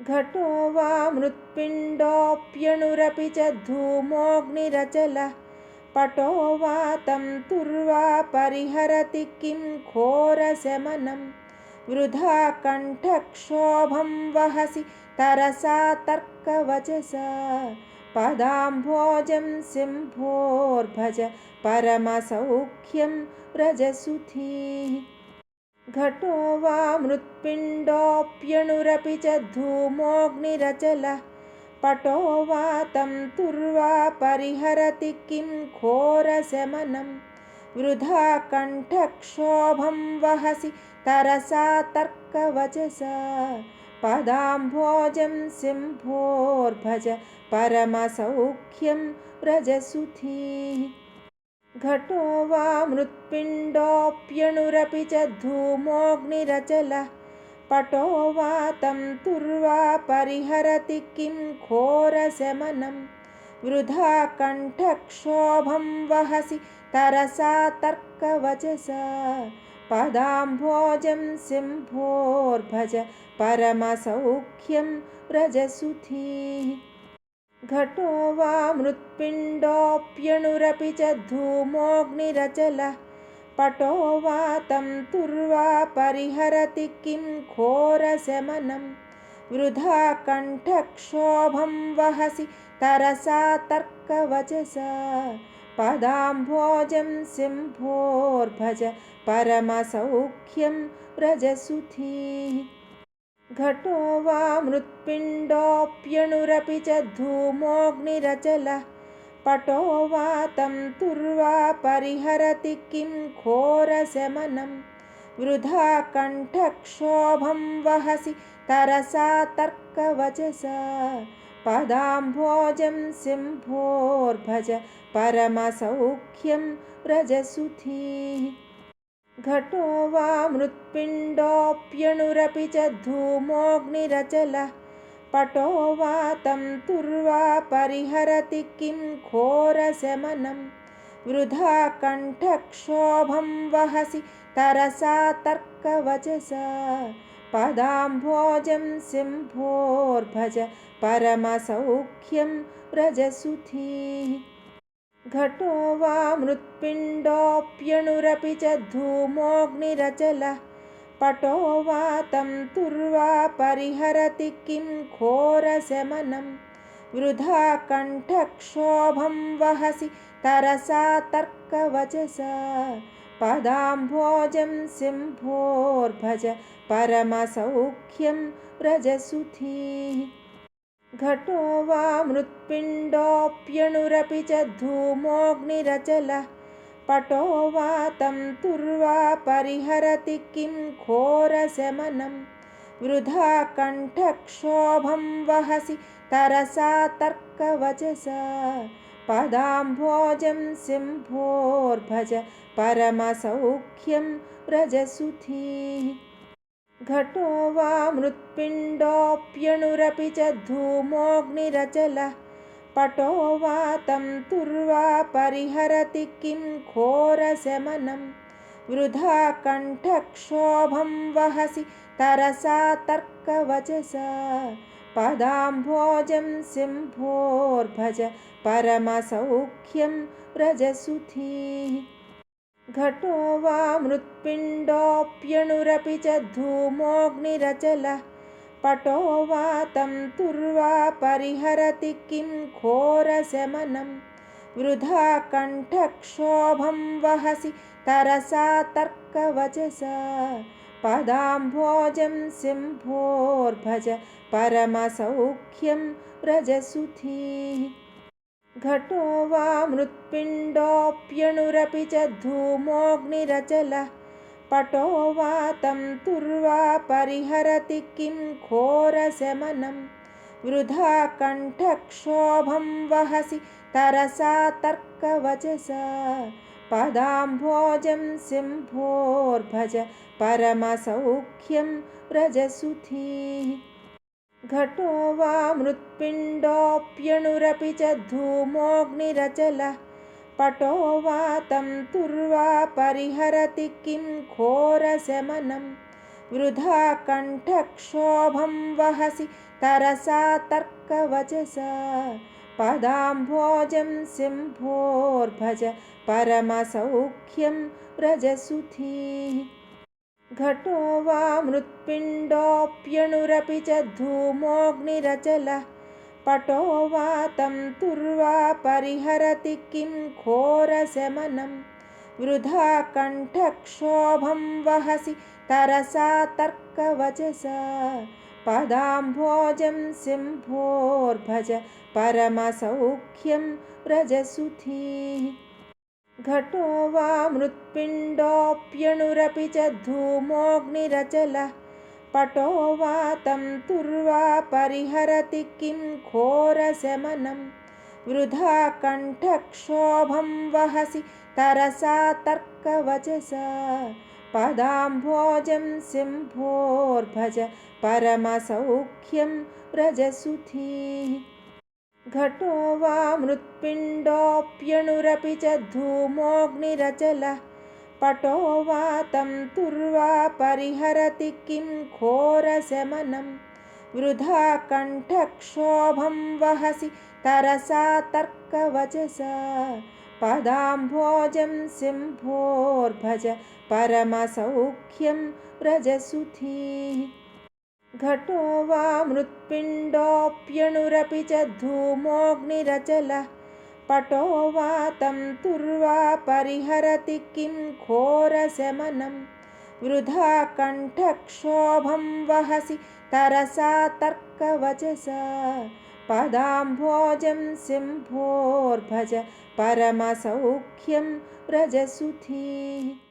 घटो वा मृत्पिण्डोऽप्यणुरपि च धूमोऽग्निरचलः पटो वा तं तुर्वा परिहरति किं घोरशमनं वृथा कण्ठक्षोभं वहसि तरसा तर्कवचसा पदाम्भोजं सिंहोर्भज परमसौख्यं व्रजसुधीः घटो वा मृत्पिण्डोऽप्यणुरपि च धूमोऽग्निरचलः पटो वा तं तुर्वा परिहरति किं घोरशमनं वृथा कण्ठक्षोभं वहसि तरसा तर्कवचसा पदाम्भोजं सिंहोर्भज परमसौख्यं व्रजसुधीः घटो वा मृत्पिण्डोऽप्यणुरपि च धूमोऽग्निरचलः पटो वा तं तुर्वा परिहरति किं घोरशमनं वृथा कण्ठक्षोभं वहसि तरसा तर्कवचसा पदाम्भोजं सिंहोर्भज परमसौख्यं व्रजसुधीः घटो वा मृत्पिण्डोऽप्यणुरपि च धूमोऽग्निरचलः पटो वा तं तुर्वा परिहरति किं घोरशमनं वृथा कण्ठक्षोभं वहसि तरसा तर्कवचसा पदाम्भोजं सिंहोर्भज परमसौख्यं व्रजसुधीः घटो वा मृत्पिण्डोऽप्यणुरपि च धूमोऽग्निरचलः पटो वा तं तुर्वा परिहरति किं घोरशमनं वृथा कण्ठक्षोभं वहसि तरसा तर्कवचसा पदाम्भोजं सिंहोर्भज परमसौख्यं व्रजसुधीः घटो वा मृत्पिण्डोऽप्यणुरपि च धूमोऽग्निरचलः पटो वा तं तुर्वा परिहरति किं घोरशमनं वृथा कण्ठक्षोभं वहसि तरसा तर्कवचसा पदाम्भोजं सिंहोर्भज परमसौख्यं व्रजसुधीः घटो वा मृत्पिण्डोऽप्यणुरपि च धूमोऽग्निरचलः पटो वा तं तुर्वा परिहरति किं घोरशमनं वृथा कण्ठक्षोभं वहसि तरसा तर्कवचसा पदाम्भोजं सिंहोर्भज परमसौख्यं व्रजसुधीः घटो वा मृत्पिण्डोऽप्यणुरपि च धूमोऽग्निरचलः पटो वा तं तुर्वा परिहरति किं घोरशमनं वृथा कण्ठक्षोभं वहसि तरसा तर्कवचसा पदाम्भोजं सिंहोर्भज परमसौख्यं व्रजसुधीः घटो वा मृत्पिण्डोऽप्यणुरपि च धूमोऽग्निरचलः पटो वा तं तुर्वा परिहरति किं घोरशमनं वृथा कण्ठक्षोभं वहसि तरसा तर्कवचसा पदाम्भोजं सिंहोर्भज परमसौख्यं व्रजसुधीः घटो वा मृत्पिण्डोऽप्यणुरपि च धूमोऽग्निरचलः पटो वा तं तुर्वा परिहरति किं घोरशमनं वृथा कण्ठक्षोभं वहसि तरसा तर्कवचसा पदाम्भोजं सिंहोर्भज परमसौख्यं व्रजसुधीः घटो वा मृत्पिण्डोऽप्यणुरपि च धूमोऽग्निरचलः पटो वा तं तुर्वा परिहरति किं घोरशमनं वृथा कण्ठक्षोभं वहसि तरसा तर्कवचसा पदाम्भोजं सिंहोर्भज परमसौख्यं व्रजसुधीः घटो वा मृत्पिण्डोऽप्यणुरपि च धूमोऽग्निरचलः पटो वा तं तुर्वा परिहरति किं घोरशमनं वृथा कण्ठक्षोभं वहसि तरसा तर्कवचसा पदाम्भोजं सिंहोर्भज परमसौख्यं व्रजसुधीः घटो वा मृत्पिण्डोऽप्यणुरपि च धूमोऽग्निरचलः पटो वा तं तुर्वा परिहरति किं घोरशमनं वृथा कण्ठक्षोभं वहसि तरसा तर्कवचसा पदाम्भोजं सिंहोर्भज परमसौख्यं व्रजसुधीः घटो वा मृत्पिण्डोऽप्यणुरपि च धूमोऽग्निरचलः पटो वा तं तुर्वा परिहरति किं घोरशमनं वृथा कण्ठक्षोभं वहसि तरसा तर्कवचसा पदाम्भोजं सिंहोर्भज परमसौख्यं व्रजसुधीः घटो वा मृत्पिण्डोऽप्यणुरपि च धूमोऽग्निरचलः पटो वा तं तुर्वा परिहरति किं घोरशमनं वृथा कण्ठक्षोभं वहसि तरसा तर्कवचसा पदाम्भोजं सिंहोर्भज परमसौख्यं व्रजसुधीः घटो वा मृत्पिण्डोऽप्यणुरपि च धूमोऽग्निरचलः पटो वा तं तुर्वा परिहरति किं घोरशमनं वृथा कण्ठक्षोभं वहसि तरसा तर्कवचसा पदाम्भोजं सिंहोर्भज परमसौख्यं व्रजसुधीः